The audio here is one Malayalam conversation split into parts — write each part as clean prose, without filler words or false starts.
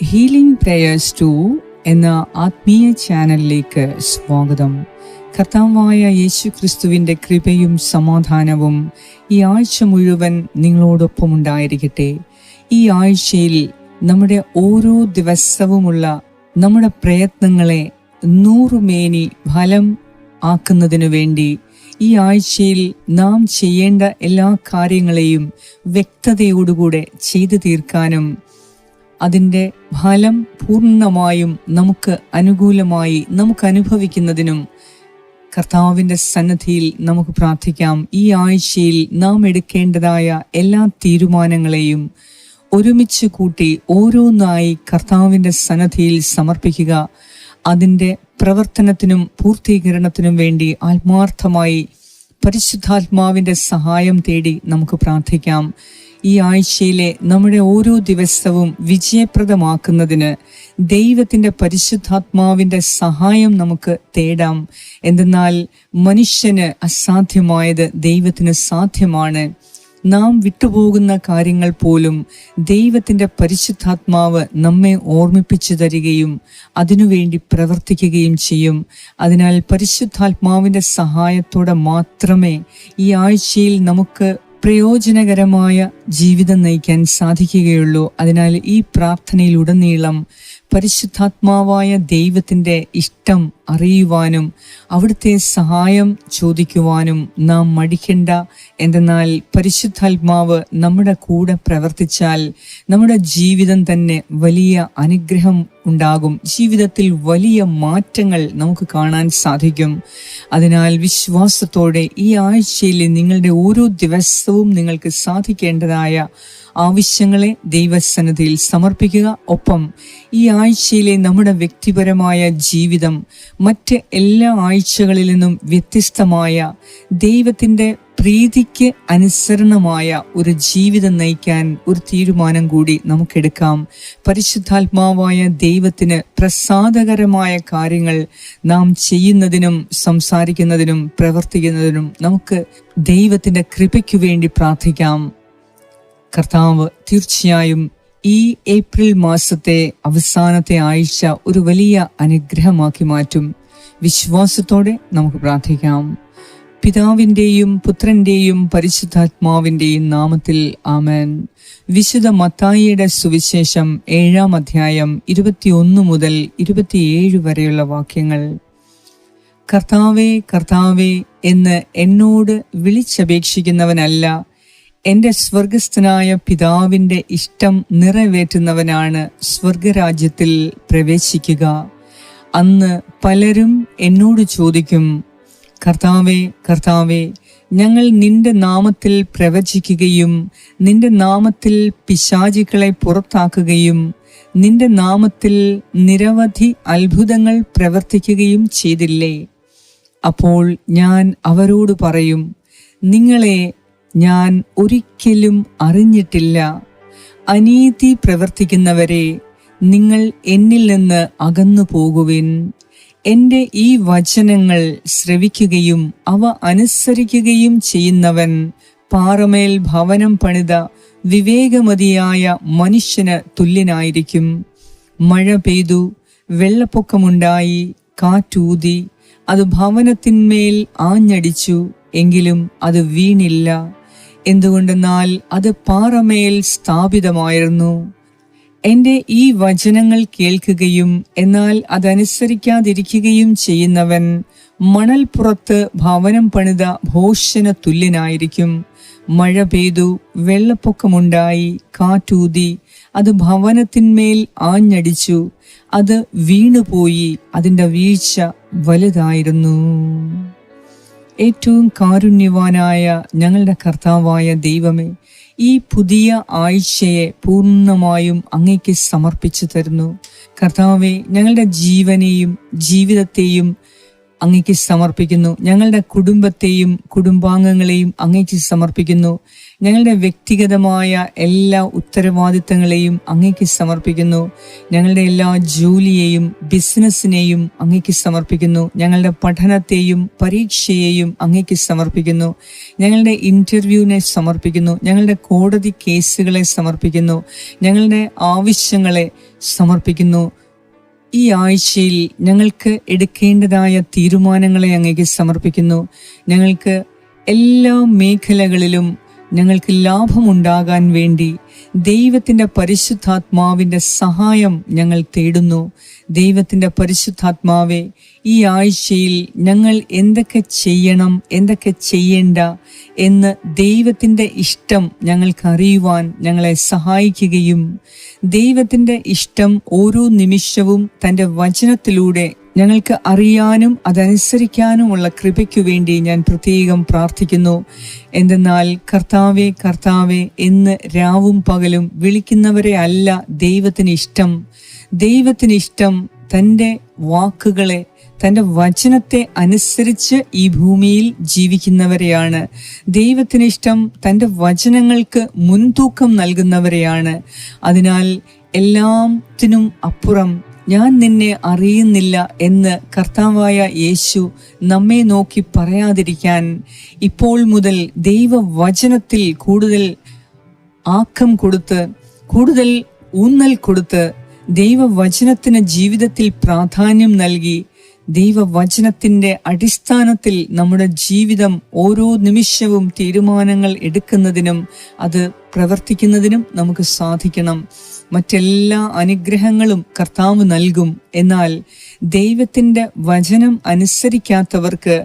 ഹീലിംഗ് പ്രേയേഴ്സ് 2 എന്ന ആത്മീയ ചാനലിലേക്ക് സ്വാഗതം. കർത്താവായ യേശു ക്രിസ്തുവിൻ്റെ കൃപയും സമാധാനവും ഈ ആഴ്ച മുഴുവൻ നിങ്ങളോടൊപ്പം ഉണ്ടായിരിക്കട്ടെ. ഈ ആഴ്ചയിൽ നമ്മുടെ ഓരോ ദിവസവുമുള്ള നമ്മുടെ പ്രയത്നങ്ങളെ 100 മേനി ഫലം ആക്കുന്നതിനു വേണ്ടി ഈ ആഴ്ചയിൽ നാം ചെയ്യേണ്ട എല്ലാ കാര്യങ്ങളെയും വ്യക്തതയോടുകൂടെ ചെയ്തു തീർക്കാനും അതിൻ്റെ ഫലം പൂർണ്ണമായും നമുക്ക് അനുകൂലമായി നമുക്ക് അനുഭവിക്കുന്നതിനും കർത്താവിൻ്റെ സന്നിധിയിൽ നമുക്ക് പ്രാർത്ഥിക്കാം. ഈ ആഴ്ചയിൽ നാം എടുക്കേണ്ടതായ എല്ലാ തീരുമാനങ്ങളെയും ഒരുമിച്ച് കൂട്ടി ഓരോന്നായി കർത്താവിൻ്റെ സന്നിധിയിൽ സമർപ്പിക്കുക. അതിൻ്റെ പ്രവർത്തനത്തിനും പൂർത്തീകരണത്തിനും വേണ്ടി ആത്മാർത്ഥമായി പരിശുദ്ധാത്മാവിൻ്റെ സഹായം തേടി നമുക്ക് പ്രാർത്ഥിക്കാം. ഈ ആഴ്ചയിലെ നമ്മുടെ ഓരോ ദിവസവും വിജയപ്രദമാക്കുന്നതിന് ദൈവത്തിൻ്റെ പരിശുദ്ധാത്മാവിൻ്റെ സഹായം നമുക്ക് തേടാം. എന്തെന്നാൽ മനുഷ്യന് അസാധ്യമായത് ദൈവത്തിന് സാധ്യമാണ്. നാം വിട്ടുപോകുന്ന കാര്യങ്ങൾ പോലും ദൈവത്തിൻ്റെ പരിശുദ്ധാത്മാവ് നമ്മെ ഓർമ്മിപ്പിച്ചു തരികയും അതിനുവേണ്ടി പ്രവർത്തിക്കുകയും ചെയ്യും. അതിനാൽ പരിശുദ്ധാത്മാവിൻ്റെ സഹായത്തോടെ മാത്രമേ ഈ ആഴ്ചയിൽ നമുക്ക് പ്രയോജനകരമായ ജീവിതം നയിക്കാൻ സാധിക്കുകയുള്ളൂ. അതിനാൽ ഈ പ്രാർത്ഥനയിലുടനീളം പരിശുദ്ധാത്മാവായ ദൈവത്തിൻ്റെ ഇഷ്ടം അറിയുവാനും അവിടുത്തെ സഹായം ചോദിക്കുവാനും നാം മടിക്കണ്ട. എന്തെന്നാൽ പരിശുദ്ധാത്മാവ് നമ്മുടെ കൂടെ പ്രവർത്തിച്ചാൽ നമ്മുടെ ജീവിതം തന്നെ വലിയ അനുഗ്രഹം ഉണ്ടാകും. ജീവിതത്തിൽ വലിയ മാറ്റങ്ങൾ നമുക്ക് കാണാൻ സാധിക്കും. അതിനാൽ വിശ്വാസത്തോടെ ഈ ആഴ്ചയിൽ നിങ്ങളുടെ ഓരോ ദിവസവും നിങ്ങൾക്ക് സാധിക്കേണ്ടതായ ആവശ്യങ്ങളെ ദൈവസന്നിധിയിൽ സമർപ്പിക്കുക. ഒപ്പം ഈ ആഴ്ചയിലെ നമ്മുടെ വ്യക്തിപരമായ ജീവിതം മറ്റ് എല്ലാ ആഴ്ചകളിൽ നിന്നും വ്യത്യസ്തമായ ദൈവത്തിൻ്റെ പ്രീതിക്ക് അനുസരണമായ ഒരു ജീവിതം നയിക്കാൻ ഒരു തീരുമാനം കൂടി നമുക്കെടുക്കാം. പരിശുദ്ധാത്മാവായ ദൈവത്തിന് പ്രസാദകരമായ കാര്യങ്ങൾ നാം ചെയ്യുന്നതിനും സംസാരിക്കുന്നതിനും പ്രവർത്തിക്കുന്നതിനും നമുക്ക് ദൈവത്തിൻ്റെ കൃപയ്ക്കു വേണ്ടി പ്രാർത്ഥിക്കാം. കർത്താവ് തീർച്ചയായും ഈ ഏപ്രിൽ മാസത്തെ അവസാനത്തെ ആഴ്ച ഒരു വലിയ അനുഗ്രഹമാക്കി മാറ്റും. വിശ്വാസത്തോടെ നമുക്ക് പ്രാർത്ഥിക്കാം. പിതാവിൻ്റെയും പുത്രൻ്റെയും പരിശുദ്ധാത്മാവിൻ്റെയും നാമത്തിൽ ആമേൻ. വിശുദ്ധ മത്തായിയുടെ സുവിശേഷം 7-ാം അധ്യായം 21 മുതൽ 27 വരെയുള്ള വാക്യങ്ങൾ. കർത്താവേ, കർത്താവേ എന്ന് എന്നോട് വിളിച്ചപേക്ഷിക്കുന്നവനല്ല, എൻ്റെ സ്വർഗസ്ഥനായ പിതാവിൻ്റെ ഇഷ്ടം നിറവേറ്റുന്നവനാണ് സ്വർഗരാജ്യത്തിൽ പ്രവേശിക്കുക. അന്ന് പലരും എന്നോട് ചോദിക്കും, കർത്താവേ, കർത്താവേ, ഞങ്ങൾ നിന്റെ നാമത്തിൽ പ്രവചിക്കുകയും നിന്റെ നാമത്തിൽ പിശാചുക്കളെ പുറത്താക്കുകയും നിന്റെ നാമത്തിൽ നിരവധി അത്ഭുതങ്ങൾ പ്രവർത്തിക്കുകയും ചെയ്തില്ലേ? അപ്പോൾ ഞാൻ അവരോട് പറയും, നിങ്ങളെ ഞാൻ ഒരിക്കലും അറിഞ്ഞിട്ടില്ല. അനീതി പ്രവർത്തിക്കുന്നവരെ, നിങ്ങൾ എന്നിൽ നിന്ന് അകന്നു പോകുവിൻ. എൻ്റെ ഈ വചനങ്ങൾ ശ്രവിക്കുകയും അവ അനുസരിക്കുകയും ചെയ്യുന്നവൻ പാറമേൽ ഭവനം പണിത വിവേകമതിയായ മനുഷ്യന് തുല്യനായിരിക്കും. മഴ പെയ്തു, വെള്ളപ്പൊക്കമുണ്ടായി, കാറ്റൂതി, അത് ഭവനത്തിന്മേൽ ആഞ്ഞടിച്ചു, എങ്കിലും അത് വീണില്ല. എന്തുകൊണ്ടെന്നാൽ അത് പാറമേൽ സ്ഥാപിതമായിരുന്നു. എൻ്റെ ഈ വചനങ്ങൾ കേൾക്കുകയും എന്നാൽ അതനുസരിക്കാതിരിക്കുകയും ചെയ്യുന്നവൻ മണൽപ്പുറത്ത് ഭവനം പണിത ഭോഷന് തുല്യനായിരിക്കും. മഴ പെയ്തു, വെള്ളപ്പൊക്കമുണ്ടായി, കാറ്റൂതി, അത് ഭവനത്തിന്മേൽ ആഞ്ഞടിച്ചു, അത് വീണുപോയി, അതിൻ്റെ വീഴ്ച വലുതായിരുന്നു. ഏറ്റവും കാരുണ്യവാനായ ഞങ്ങളുടെ കർത്താവായ ദൈവമേ, ഈ പുതിയ ആഴ്ചയെ പൂർണ്ണമായും അങ്ങേക്ക് സമർപ്പിച്ചു തരുന്നു. കർത്താവെ, ഞങ്ങളുടെ ജീവനെയും ജീവിതത്തെയും അങ്ങേക്ക് സമർപ്പിക്കുന്നു. ഞങ്ങളുടെ കുടുംബത്തെയും കുടുംബാംഗങ്ങളെയും അങ്ങേക്ക് സമർപ്പിക്കുന്നു. ഞങ്ങളുടെ വ്യക്തിഗതമായ എല്ലാ ഉത്തരവാദിത്തങ്ങളെയും അങ്ങേക്ക് സമർപ്പിക്കുന്നു. ഞങ്ങളുടെ എല്ലാ ജോലിയെയും ബിസിനസ്സിനെയും അങ്ങേക്ക് സമർപ്പിക്കുന്നു. ഞങ്ങളുടെ പഠനത്തെയും പരീക്ഷയെയും അങ്ങേക്ക് സമർപ്പിക്കുന്നു. ഞങ്ങളുടെ ഇന്റർവ്യൂവിനെ സമർപ്പിക്കുന്നു. ഞങ്ങളുടെ കോടതി കേസുകളെ സമർപ്പിക്കുന്നു. ഞങ്ങളുടെ ആവശ്യങ്ങളെ സമർപ്പിക്കുന്നു. ഈ ആഴ്ചയിൽ ഞങ്ങൾക്ക് എടുക്കേണ്ടതായ തീരുമാനങ്ങളെ അങ്ങേക്ക് സമർപ്പിക്കുന്നു. ഞങ്ങൾക്ക് എല്ലാ മേഖലകളിലും ഞങ്ങൾക്ക് ലാഭമുണ്ടാകാൻ വേണ്ടി ദൈവത്തിൻ്റെ പരിശുദ്ധാത്മാവിൻ്റെ സഹായം ഞങ്ങൾ തേടുന്നു. ദൈവത്തിൻ്റെ പരിശുദ്ധാത്മാവെ, ഈ ആഴ്ചയിൽ ഞങ്ങൾ എന്തൊക്കെ ചെയ്യണം, എന്തൊക്കെ ചെയ്യേണ്ട എന്ന് ദൈവത്തിൻ്റെ ഇഷ്ടം ഞങ്ങൾക്കറിയുവാൻ ഞങ്ങളെ സഹായിക്കുകയും ദൈവത്തിൻ്റെ ഇഷ്ടം ഓരോ നിമിഷവും തൻ്റെ വചനത്തിലൂടെ ഞങ്ങൾക്ക് അറിയാനും അതനുസരിക്കാനുമുള്ള കൃപയ്ക്കു വേണ്ടി ഞാൻ പ്രത്യേകം പ്രാർത്ഥിക്കുന്നു. എന്തെന്നാൽ കർത്താവേ കർത്താവേ എന്ന് രാവും പകലും വിളിക്കുന്നവരെ അല്ല ദൈവത്തിന് ഇഷ്ടം. ദൈവത്തിന് ഇഷ്ടം തൻ്റെ വാക്കുകളെ, തൻ്റെ വചനത്തെ അനുസരിച്ച് ഈ ഭൂമിയിൽ ജീവിക്കുന്നവരെയാണ്. ദൈവത്തിന് ഇഷ്ടം തൻ്റെ വചനങ്ങൾക്ക് മുൻതൂക്കം നൽകുന്നവരെയാണ്. അതിനാൽ എല്ലാത്തിനും അപ്പുറം ഞാൻ നിന്നെ അറിയുന്നില്ല എന്ന് കർത്താവായ യേശു നമ്മെ നോക്കി പറയാതിരിക്കാൻ ഇപ്പോൾ മുതൽ ദൈവവചനത്തിൽ കൂടുതൽ ആക്കം കൊടുത്ത്, കൂടുതൽ ഊന്നൽ കൊടുത്ത്, ദൈവവചനത്തിന് ജീവിതത്തിൽ പ്രാധാന്യം നൽകി, ദൈവവചനത്തിൻ്റെ അടിസ്ഥാനത്തിൽ നമ്മുടെ ജീവിതം ഓരോ നിമിഷവും തീരുമാനങ്ങൾ എടുക്കുന്നതിനും അത് പ്രവർത്തിക്കുന്നതിനും നമുക്ക് സാധിക്കണം. മറ്റെല്ലാ അനുഗ്രഹങ്ങളും കർത്താവ് നൽകും. എന്നാൽ ദൈവത്തിൻ്റെ വചനം അനുസരിക്കാത്തവർക്ക്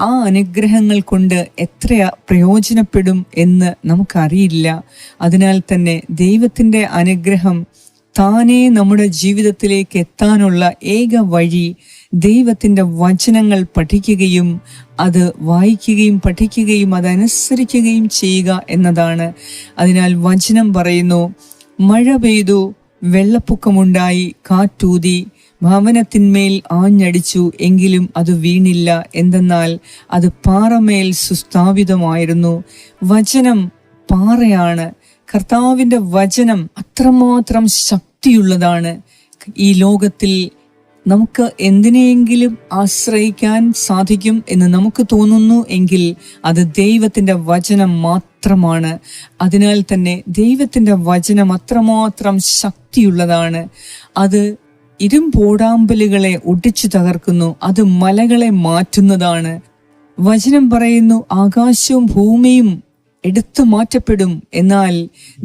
ആ അനുഗ്രഹങ്ങൾ കൊണ്ട് എത്ര പ്രയോജനപ്പെടും എന്ന് നമുക്കറിയില്ല. അതിനാൽ തന്നെ ദൈവത്തിൻ്റെ അനുഗ്രഹം താനേ നമ്മുടെ ജീവിതത്തിലേക്ക് എത്താനുള്ള ഏക വഴി ദൈവത്തിൻ്റെ വചനങ്ങൾ പഠിക്കുകയും അത് വായിക്കുകയും പഠിക്കുകയും അതനുസരിക്കുകയും ചെയ്യുക എന്നതാണ്. അതിനാൽ വചനം പറയുന്നു, മഴ പെയ്തു, വെള്ളപ്പൊക്കമുണ്ടായി, കാറ്റൂതി, ഭവനത്തിന്മേൽ ആഞ്ഞടിച്ചു, എങ്കിലും അത് വീണില്ല. എന്തെന്നാൽ അത് പാറമേൽ സുസ്ഥാപിതമായിരുന്നു. വചനം പാറയാണ്. കർത്താവിൻ്റെ വചനം അത്രമാത്രം ശക്തിയുള്ളതാണ്. ഈ ലോകത്തിൽ നമുക്ക് എന്തിനെയെങ്കിലും ആശ്രയിക്കാൻ സാധിക്കും എന്ന് നമുക്ക് തോന്നുന്നു എങ്കിൽ അത് ദൈവത്തിൻ്റെ വചനം മാത്രമാണ്. അതിനാൽ തന്നെ ദൈവത്തിൻ്റെ വചനം അത്രമാത്രം ശക്തിയുള്ളതാണ്. അത് ഇരുമ്പോടാമ്പലുകളെ ഒടിച്ചു തകർക്കുന്നു. അത് മലകളെ മാറ്റുന്നതാണ്. വചനം പറയുന്നു, ആകാശവും ഭൂമിയും എടുത്തു മാറ്റപ്പെടും, എന്നാൽ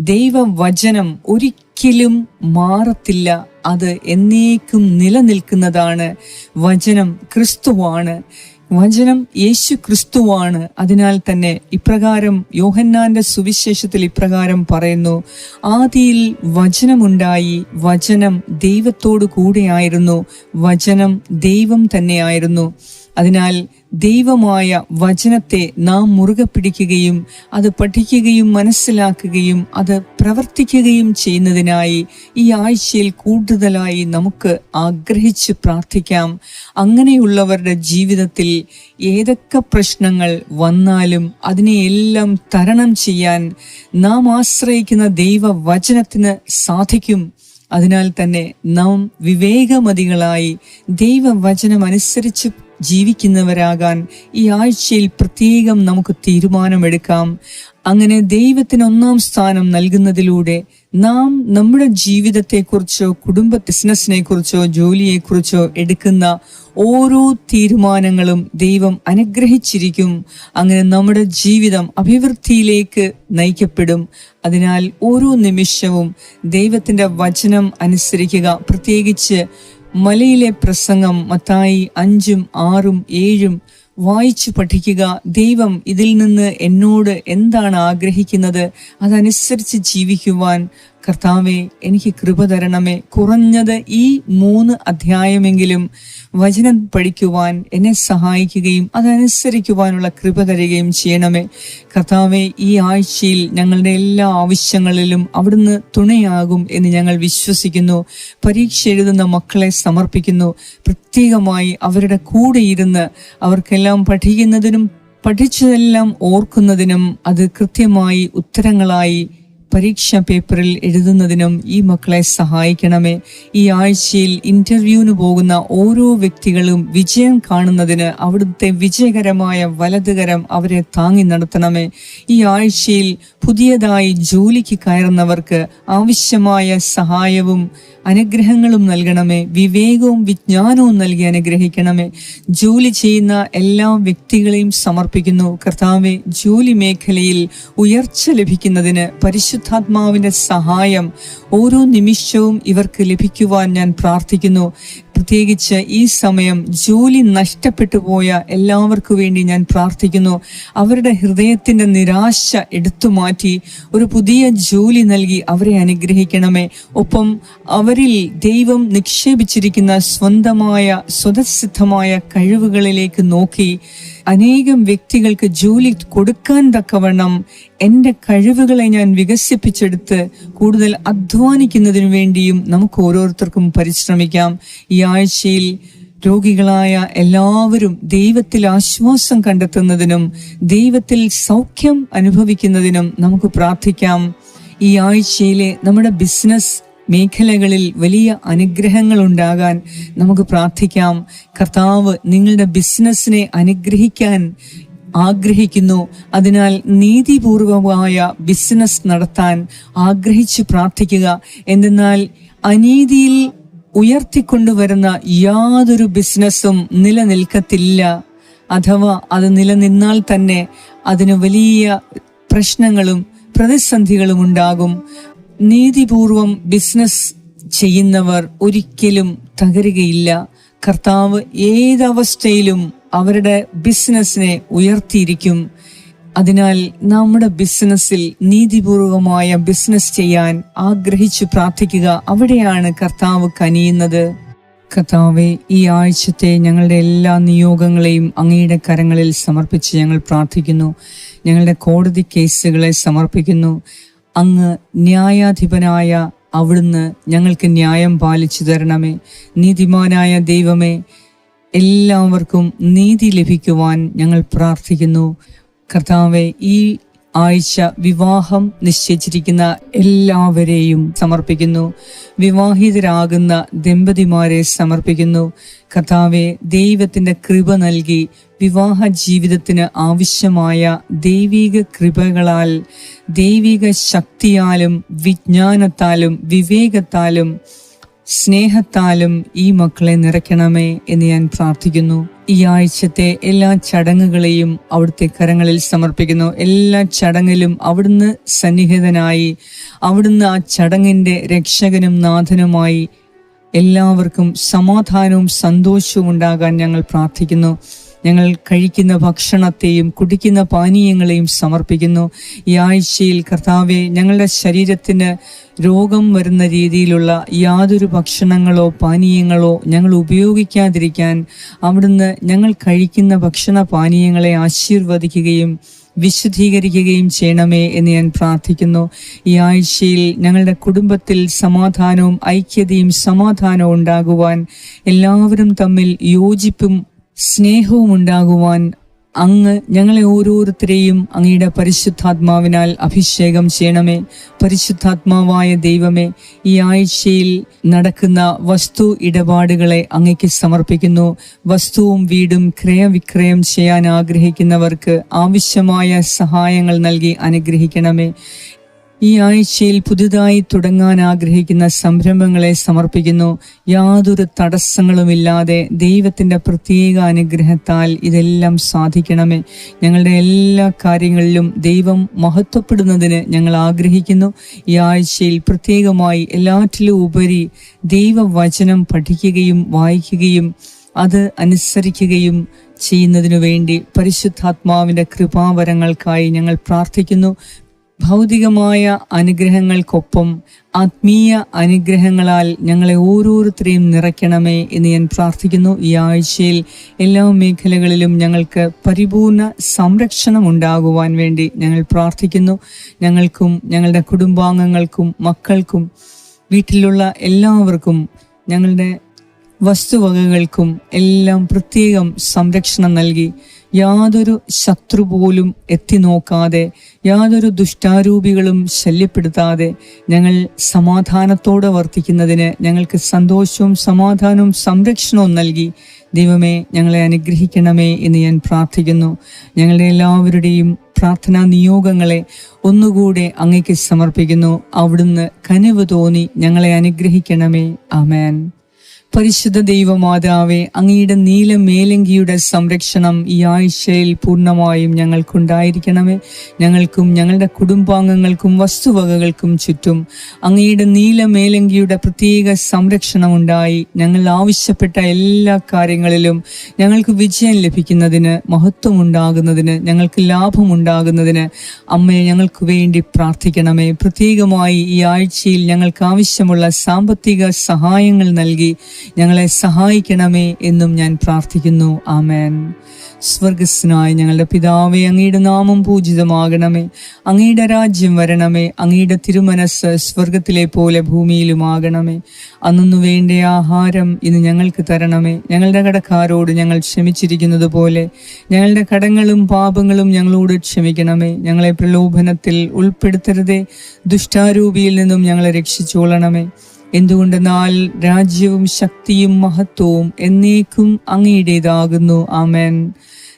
ദൈവവചനം ഒരിക്കലും മാറത്തില്ല. അത് എന്നേക്കും നിലനിൽക്കുന്നതാണ്. വചനം ക്രിസ്തുവാണ്. വചനം യേശു ക്രിസ്തുവാണ്. അതിനാൽ തന്നെ ഇപ്രകാരം യോഹന്നാന്റെ സുവിശേഷത്തിൽ ഇപ്രകാരം പറയുന്നു, ആദിയിൽ വചനമുണ്ടായി, വചനം ദൈവത്തോടു കൂടെയായിരുന്നു, വചനം ദൈവം തന്നെയായിരുന്നു. അതിനാൽ ദൈവമായ വചനത്തെ നാം മുറുകെ പിടിക്കുകയും അത് പഠിക്കുകയും മനസ്സിലാക്കുകയും അത് പ്രവർത്തിക്കുകയും ചെയ്യുന്നതിനായി ഈ ആഴ്ചയിൽ കൂടുതലായി നമുക്ക് ആഗ്രഹിച്ച് പ്രാർത്ഥിക്കാം. അങ്ങനെയുള്ളവരുടെ ജീവിതത്തിൽ ഏതൊക്കെ പ്രശ്നങ്ങൾ വന്നാലും അതിനെയെല്ലാം തരണം ചെയ്യാൻ നാം ആശ്രയിക്കുന്ന ദൈവവചനത്തിന് സാധിക്കും. അതിനാൽ തന്നെ നാം വിവേകമതികളായി ദൈവവചനം അനുസരിച്ച് ജീവിക്കുന്നവരാകാൻ ഈ ആഴ്ചയിൽ പ്രത്യേകം നമുക്ക് തീരുമാനമെടുക്കാം. അങ്ങനെ ദൈവത്തിന് ഒന്നാം സ്ഥാനം നൽകുന്നതിലൂടെ നാം നമ്മുടെ ജീവിതത്തെക്കുറിച്ചോ കുടുംബ ബിസിനസ്സിനെ കുറിച്ചോ ജോലിയെക്കുറിച്ചോ എടുക്കുന്ന ഓരോ തീരുമാനങ്ങളും ദൈവം അനുഗ്രഹിച്ചിരിക്കും. അങ്ങനെ നമ്മുടെ ജീവിതം അഭിവൃദ്ധിയിലേക്ക് നയിക്കപ്പെടും. അതിനാൽ ഓരോ നിമിഷവും ദൈവത്തിൻ്റെ വചനം അനുസരിക്കുക. പ്രത്യേകിച്ച് മലയിലെ പ്രസംഗം മത്തായി 5, 6, 7 വായിച്ചു പഠിക്കുക. ദൈവം ഇതിൽ നിന്ന് എന്നോട് എന്താണ് ആഗ്രഹിക്കുന്നത്, അതനുസരിച്ച് ജീവിക്കുവാൻ കർത്താവെ, എനിക്ക് കൃപ തരണമേ. കുറഞ്ഞത് ഈ 3 അധ്യായമെങ്കിലും വചനം പഠിക്കുവാൻ എന്നെ സഹായിക്കുകയും അതനുസരിക്കുവാനുള്ള കൃപ തരികയും ചെയ്യണമേ. കർത്താവെ, ഈ ആഴ്ചയിൽ ഞങ്ങളുടെ എല്ലാ ആവശ്യങ്ങളിലും അവിടുന്ന് തുണയാകും എന്ന് ഞങ്ങൾ വിശ്വസിക്കുന്നു. പരീക്ഷ എഴുതുന്ന മക്കളെ സമർപ്പിക്കുന്നു. പ്രത്യേകമായി അവരുടെ കൂടെ ഇരുന്ന് അവർക്കെല്ലാം പഠിക്കുന്നതിനും പഠിച്ചതെല്ലാം ഓർക്കുന്നതിനും അത് കൃത്യമായി ഉത്തരങ്ങളായി പരീക്ഷാ പേപ്പറിൽ എഴുതുന്നതിനും ഈ മക്കളെ സഹായിക്കണമേ. ഈ ആഴ്ചയിൽ ഇന്റർവ്യൂവിന് പോകുന്ന ഓരോ വ്യക്തികളും വിജയം കാണുന്നതിന് അവിടുത്തെ വിജയകരമായ വലതുകരം അവരെ താങ്ങി നടത്തണമേ. ഈ ആഴ്ചയിൽ പുതിയതായി ജോലിക്ക് കയറുന്നവർക്ക് ആവശ്യമായ സഹായവും അനുഗ്രഹങ്ങളും നൽകണമേ. വിവേകവും വിജ്ഞാനവും നൽകി അനുഗ്രഹിക്കണമേ. ജോലി ചെയ്യുന്ന എല്ലാ വ്യക്തികളെയും സമർപ്പിക്കുന്നു. കർത്താവെ, ജോലി മേഖലയിൽ ഉയർച്ച ലഭിക്കുന്നതിന് പരിശുദ്ധാത്മാവിന്റെ സഹായം ഓരോ നിമിഷവും ഇവർക്ക് ലഭിക്കുവാൻ ഞാൻ പ്രാർത്ഥിക്കുന്നു. പ്രത്യേകിച്ച് ഈ സമയം ജോലി നഷ്ടപ്പെട്ടു പോയ എല്ലാവർക്കു വേണ്ടി ഞാൻ പ്രാർത്ഥിക്കുന്നു. അവരുടെ ഹൃദയത്തിന്റെ നിരാശ എടുത്തു മാറ്റി ഒരു പുതിയ ജോലി നൽകി അവരെ അനുഗ്രഹിക്കണമേ. ഒപ്പം അവരിൽ ദൈവം നിക്ഷേപിച്ചിരിക്കുന്ന സ്വന്തമായ സ്വതസിദ്ധമായ കഴിവുകളിലേക്ക് നോക്കി അനേകം വ്യക്തികൾക്ക് ജോലി കൊടുക്കാൻ തക്കവണ്ണം എൻ്റെ കഴിവുകളെ ഞാൻ വികസിപ്പിച്ചെടുത്ത് കൂടുതൽ അധ്വാനിക്കുന്നതിനു വേണ്ടിയും നമുക്ക് ഓരോരുത്തർക്കും പരിശ്രമിക്കാം. ഈ ആഴ്ചയിൽ രോഗികളായ എല്ലാവരും ദൈവത്തിൽ ആശ്വാസം കണ്ടെത്തുന്നതിനും ദൈവത്തിൽ സൗഖ്യം അനുഭവിക്കുന്നതിനും നമുക്ക് പ്രാർത്ഥിക്കാം. ഈ ആഴ്ചയിലെ നമ്മുടെ ബിസിനസ് മേഖലകളിൽ വലിയ അനുഗ്രഹങ്ങൾ ഉണ്ടാകാൻ നമുക്ക് പ്രാർത്ഥിക്കാം. കർത്താവ് നിങ്ങളുടെ ബിസിനസ്സിനെ അനുഗ്രഹിക്കാൻ ആഗ്രഹിക്കുന്നു. അതിനാൽ നീതിപൂർവമായ ബിസിനസ് നടത്താൻ ആഗ്രഹിച്ച് പ്രാർത്ഥിക്കുക. എന്തെന്നാൽ അനീതിയിൽ ഉയർത്തിക്കൊണ്ടുവരുന്ന യാതൊരു ബിസിനസ്സും നിലനിൽക്കത്തില്ല. അഥവാ അത് നിലനിന്നാൽ തന്നെ അതിന് വലിയ പ്രശ്നങ്ങളും പ്രതിസന്ധികളും ഉണ്ടാകും. നീതിപൂർവം ബിസിനസ് ചെയ്യുന്നവർ ഒരിക്കലും തകരുകയില്ല. കർത്താവ് ഏതവസ്ഥയിലും അവരുടെ ബിസിനസ്സിനെ ഉയർത്തിയിരിക്കും. അതിനാൽ നമ്മുടെ ബിസിനസ്സിൽ നീതിപൂർവമായ ബിസിനസ് ചെയ്യാൻ ആഗ്രഹിച്ചു പ്രാർത്ഥിക്കുക. അവിടെയാണ് കർത്താവ് കനിയുന്നത്. കർത്താവെ, ഈ ആഴ്ചത്തെ ഞങ്ങളുടെ എല്ലാ നിയോഗങ്ങളെയും അങ്ങയുടെ കരങ്ങളിൽ സമർപ്പിച്ച് ഞങ്ങൾ പ്രാർത്ഥിക്കുന്നു. ഞങ്ങളുടെ കോടതി കേസുകളെ സമർപ്പിക്കുന്നു. അങ്ങ് ന്യായാധിപനായ അവിടുന്ന് ഞങ്ങൾക്ക് ന്യായം പാലിച്ചു തരണമേ. നീതിമാനായ ദൈവമേ, എല്ലാവർക്കും നീതി ലഭിക്കുവാൻ ഞങ്ങൾ പ്രാർത്ഥിക്കുന്നു. കർത്താവെ, ഈ ആഴ്ച വിവാഹം നിശ്ചയിച്ചിരിക്കുന്ന എല്ലാവരെയും സമർപ്പിക്കുന്നു. വിവാഹിതരാകുന്ന ദമ്പതിമാരെ സമർപ്പിക്കുന്നു. കർത്താവെ, ദൈവത്തിന്റെ കൃപ നൽകി വിവാഹ ജീവിതത്തിന് ആവശ്യമായ ദൈവിക കൃപകളാൽ, ദൈവിക ശക്തിയാലും വിജ്ഞാനത്താലും വിവേകത്താലും സ്നേഹത്താലും ഈ മക്കളെ നിറയ്ക്കണമേ എന്ന് ഞാൻ പ്രാർത്ഥിക്കുന്നു. ഈ ആഴ്ചത്തെ എല്ലാ ചടങ്ങുകളെയും അവിടുത്തെ കരങ്ങളിൽ സമർപ്പിക്കുന്നു. എല്ലാ ചടങ്ങിലും അവിടുന്ന് സന്നിഹിതനായി, അവിടുന്ന് ആ ചടങ്ങിന്റെ രക്ഷകനും നാഥനുമായി എല്ലാവർക്കും സമാധാനവും സന്തോഷവും ഉണ്ടാകാൻ ഞങ്ങൾ പ്രാർത്ഥിക്കുന്നു. ഞങ്ങൾ കഴിക്കുന്ന ഭക്ഷണത്തെയും കുടിക്കുന്ന പാനീയങ്ങളെയും സമർപ്പിക്കുന്നു. ഈ ആഴ്ചയിൽ കർത്താവെ, ഞങ്ങളുടെ ശരീരത്തിന് രോഗം വരുന്ന രീതിയിലുള്ള യാതൊരു ഭക്ഷണങ്ങളോ പാനീയങ്ങളോ ഞങ്ങൾ ഉപയോഗിക്കാതിരിക്കാൻ അവിടുന്ന് ഞങ്ങൾ കഴിക്കുന്ന ഭക്ഷണ പാനീയങ്ങളെ ആശീർവദിക്കുകയും വിശുദ്ധീകരിക്കുകയും ചെയ്യണമേ എന്ന് ഞാൻ പ്രാർത്ഥിക്കുന്നു. ഈ ആഴ്ചയിൽ ഞങ്ങളുടെ കുടുംബത്തിൽ സമാധാനവും ഐക്യതയും സമാധാനവും ഉണ്ടാകുവാൻ, എല്ലാവരും തമ്മിൽ യോജിപ്പും സ്നേഹവും ഉണ്ടാകുവാൻ അങ്ങ് ഞങ്ങളെ ഓരോരുത്തരെയും അങ്ങയുടെ പരിശുദ്ധാത്മാവിനാൽ അഭിഷേകം ചെയ്യണമേ. പരിശുദ്ധാത്മാവായ ദൈവമേ, ഈ ആഴ്ചയിൽ നടക്കുന്ന വസ്തു ഇടപാടുകളെ അങ്ങയ്ക്ക് സമർപ്പിക്കുന്നു. വസ്തുവും വീടും ക്രയവിക്രയം ചെയ്യാൻ ആഗ്രഹിക്കുന്നവർക്ക് ആവശ്യമായ സഹായങ്ങൾ നൽകി അനുഗ്രഹിക്കണമേ. ഈ ആഴ്ചയിൽ പുതുതായി തുടങ്ങാൻ ആഗ്രഹിക്കുന്ന സംരംഭങ്ങളെ സമർപ്പിക്കുന്നു. യാതൊരു തടസ്സങ്ങളുമില്ലാതെ ദൈവത്തിന്റെ പ്രത്യേക അനുഗ്രഹത്താൽ ഇതെല്ലാം സാധിക്കണമേ. ഞങ്ങളുടെ എല്ലാ കാര്യങ്ങളിലും ദൈവം മഹത്വപ്പെടുന്നതിന് ഞങ്ങൾ ആഗ്രഹിക്കുന്നു. ഈ ആഴ്ചയിൽ പ്രത്യേകമായി എല്ലാറ്റിലും ഉപരി ദൈവവചനം പഠിക്കുകയും വായിക്കുകയും അത് അനുസരിക്കുകയും ചെയ്യുന്നതിനു വേണ്ടി പരിശുദ്ധാത്മാവിന്റെ കൃപാവരങ്ങൾക്കായി ഞങ്ങൾ പ്രാർത്ഥിക്കുന്നു. ഭൗതികമായ അനുഗ്രഹങ്ങൾക്കൊപ്പം ആത്മീയ അനുഗ്രഹങ്ങളാൽ ഞങ്ങളെ ഓരോരുത്തരെയും നിറയ്ക്കണമേ എന്ന് ഞാൻ പ്രാർത്ഥിക്കുന്നു. ഈ ആഴ്ചയിൽ എല്ലാ മേഖലകളിലും ഞങ്ങൾക്ക് പരിപൂർണ സംരക്ഷണം ഉണ്ടാകുവാൻ വേണ്ടി ഞങ്ങൾ പ്രാർത്ഥിക്കുന്നു. ഞങ്ങൾക്കും ഞങ്ങളുടെ കുടുംബാംഗങ്ങൾക്കും മക്കൾക്കും വീട്ടിലുള്ള എല്ലാവർക്കും ഞങ്ങളുടെ വസ്തുവകകൾക്കും എല്ലാം പ്രത്യേകം സംരക്ഷണം നൽകി യാതൊരു ശത്രു പോലും എത്തി നോക്കാതെ, യാതൊരു ദുഷ്ടാരൂപികളും ശല്യപ്പെടുത്താതെ ഞങ്ങൾ സമാധാനത്തോടെ വർത്തിക്കുന്നതിന് ഞങ്ങൾക്ക് സന്തോഷവും സമാധാനവും സംരക്ഷണവും നൽകി ദൈവമേ ഞങ്ങളെ അനുഗ്രഹിക്കണമേ എന്ന് ഞാൻ പ്രാർത്ഥിക്കുന്നു. ഞങ്ങളുടെ എല്ലാവരുടെയും പ്രാർത്ഥനാ നിയോഗങ്ങളെ ഒന്നുകൂടെ അങ്ങേക്ക് സമർപ്പിക്കുന്നു. അവിടുന്ന് കനിവ് തോന്നി ഞങ്ങളെ അനുഗ്രഹിക്കണമേ. ആമേൻ. പരിശുദ്ധ ദൈവമാതാവേ, അങ്ങയുടെ നീല മേലങ്കിയുടെ സംരക്ഷണം ഈ ആഴ്ചയിൽ പൂർണ്ണമായും ഞങ്ങൾക്കുണ്ടായിരിക്കണമേ. ഞങ്ങൾക്കും ഞങ്ങളുടെ കുടുംബാംഗങ്ങൾക്കും വസ്തുവകകൾക്കും ചുറ്റും അങ്ങയുടെ നീല മേലങ്കിയുടെ പ്രത്യേക സംരക്ഷണം ഉണ്ടായി ഞങ്ങൾ ആവശ്യപ്പെട്ട എല്ലാ കാര്യങ്ങളിലും ഞങ്ങൾക്ക് വിജയം ലഭിക്കുന്നതിന്, മഹത്വം ഉണ്ടാകുന്നതിന്, ഞങ്ങൾക്ക് ലാഭമുണ്ടാകുന്നതിന് അമ്മയെ ഞങ്ങൾക്ക് വേണ്ടി പ്രാർത്ഥിക്കണമേ. പ്രത്യേകമായി ഈ ആഴ്ചയിൽ ഞങ്ങൾക്ക് ആവശ്യമുള്ള സാമ്പത്തിക സഹായങ്ങൾ നൽകി ഞങ്ങളെ സഹായിക്കണമേ എന്നും ഞാൻ പ്രാർത്ഥിക്കുന്നു. ആമേൻ. സ്വർഗസ്നായ ഞങ്ങളുടെ പിതാവേ, അങ്ങയുടെ നാമം പൂജിതമാകണമേ. അങ്ങയുടെ രാജ്യം വരണമേ. അങ്ങയുടെ തിരുമനസ് സ്വർഗത്തിലെ പോലെ ഭൂമിയിലുമാകണമേ. അന്നു വേണ്ട ആഹാരം ഇന്ന് ഞങ്ങൾക്ക് തരണമേ. ഞങ്ങളുടെ കടക്കാരോട് ഞങ്ങൾ ക്ഷമിച്ചിരിക്കുന്നത് പോലെ ഞങ്ങളുടെ കടങ്ങളും പാപങ്ങളും ഞങ്ങളോട് ക്ഷമിക്കണമേ. ഞങ്ങളെ പ്രലോഭനത്തിൽ ഉൾപ്പെടുത്തരുതേ, ദുഷ്ടാരൂപിയിൽ നിന്നും ഞങ്ങളെ രക്ഷിച്ചോളണമേ. എന്തുകൊണ്ടെന്നാൽ രാജ്യവും ശക്തിയും മഹത്വവും എന്നേക്കും അങ്ങയുടേതാകുന്നു. ആമേൻ.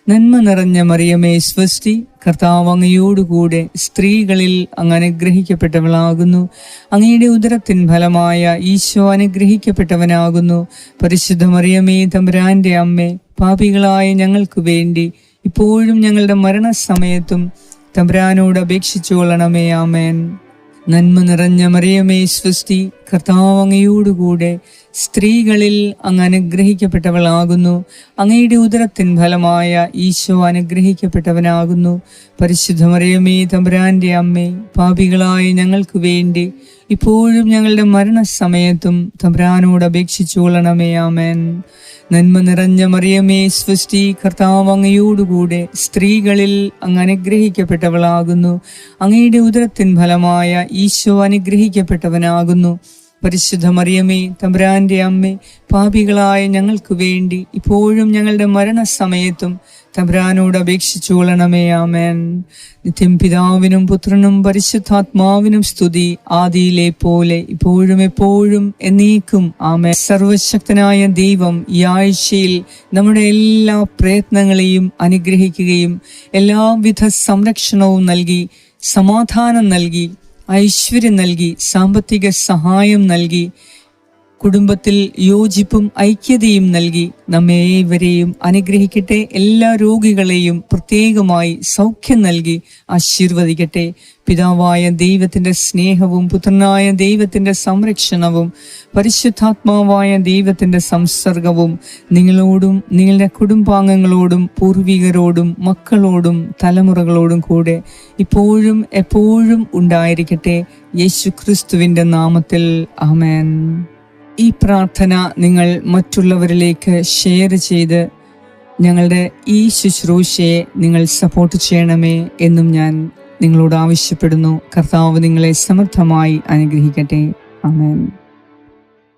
നന്മ നിറഞ്ഞ മറിയമേ സ്വസ്തി, കർത്താവ് അങ്ങയോടുകൂടെ സ്ത്രീകളിൽ അങ്ങ് അനുഗ്രഹിക്കപ്പെട്ടവളാകുന്നു. അങ്ങയുടെ ഉദരത്തിൻ ഫലമായ ഈശോ അനുഗ്രഹിക്കപ്പെട്ടവനാകുന്നു. പരിശുദ്ധ മറിയമേ തമ്പുരാന്റെ അമ്മേ, പാപികളായ ഞങ്ങൾക്ക് വേണ്ടി ഇപ്പോഴും ഞങ്ങളുടെ മരണസമയത്തും തമ്പുരാനോട് അപേക്ഷിച്ചുകൊള്ളണമേ. ആമേൻ. നന്മ നിറഞ്ഞ മറിയമേ സ്വസ്തി, കർത്താവ് അങ്ങയോടുകൂടെ സ്ത്രീകളിൽ അങ്ങ് അനുഗ്രഹിക്കപ്പെട്ടവളാകുന്നു. അങ്ങയുടെ ഉദരത്തിൻ ഫലമായ ഈശോ അനുഗ്രഹിക്കപ്പെട്ടവനാകുന്നു. പരിശുദ്ധ മറിയമേ തമ്പുരാന്റെ അമ്മേ, പാപികളായ ഞങ്ങൾക്ക് വേണ്ടി ഇപ്പോഴും ഞങ്ങളുടെ മരണസമയത്തും തമ്പുരാനോട് അപേക്ഷിച്ചുകൊള്ളണമേ. ആമേൻ. നന്മ നിറഞ്ഞ മറിയമേ സ്വസ്തി, കർത്താവ് അങ്ങയോടുകൂടെ സ്ത്രീകളിൽ അങ്ങ് അനുഗ്രഹിക്കപ്പെട്ടവളാകുന്നു. അങ്ങയുടെ ഉദരത്തിൻ ഫലമായ ഈശോ അനുഗ്രഹിക്കപ്പെട്ടവനാകുന്നു. പരിശുദ്ധ മറിയമേ തമ്പുരാന്റെ അമ്മേ, പാപികളായ ഞങ്ങൾക്ക് വേണ്ടി ഇപ്പോഴും ഞങ്ങളുടെ മരണസമയത്തും തമ്പുരാനോട് അപേക്ഷിച്ചുകൊള്ളണമേ. ആമേൻ. നിത്യം പിതാവിനും പുത്രനും പരിശുദ്ധാത്മാവിനും സ്തുതി, ആദിയിലെ പോലെ ഇപ്പോഴും എപ്പോഴും എന്നേക്കും. ആമേൻ. സർവശക്തനായ ദൈവം ഈ ആഴ്ചയിൽ നമ്മുടെ എല്ലാ പ്രയത്നങ്ങളെയും അനുഗ്രഹിക്കുകയും എല്ലാവിധ സംരക്ഷണവും നൽകി, സമാധാനം നൽകി, ഐശ്വര്യം നൽകി, സാമ്പത്തിക സഹായം നൽകി, കുടുംബത്തിൽ യോജിപ്പും ഐക്യതയും നൽകി നമ്മെ ഏവരെയും അനുഗ്രഹിക്കട്ടെ. എല്ലാ രോഗികളെയും പ്രത്യേകമായി സൗഖ്യം നൽകി ആശീർവദിക്കട്ടെ. പിതാവായ ദൈവത്തിന്റെ സ്നേഹവും പുത്രനായ ദൈവത്തിന്റെ സംരക്ഷണവും പരിശുദ്ധാത്മാവായ ദൈവത്തിന്റെ സംസർഗവും നിങ്ങളോടും നിങ്ങളുടെ കുടുംബാംഗങ്ങളോടും പൂർവികരോടും മക്കളോടും തലമുറകളോടും കൂടെ ഇപ്പോഴും എപ്പോഴും ഉണ്ടായിരിക്കട്ടെ. യേശുക്രിസ്തുവിന്റെ നാമത്തിൽ ആമേൻ. ഈ പ്രാർത്ഥന നിങ്ങൾ മറ്റുള്ളവരിലേക്ക് ഷെയർ ചെയ്ത് ഞങ്ങളുടെ ഈ ശുശ്രൂഷയെ നിങ്ങൾ സപ്പോർട്ട് ചെയ്യണമേ എന്നും ഞാൻ നിങ്ങളോട് ആവശ്യപ്പെടുന്നു. കർത്താവ് നിങ്ങളെ സമർത്ഥമായി അനുഗ്രഹിക്കട്ടെ. ആമേൻ.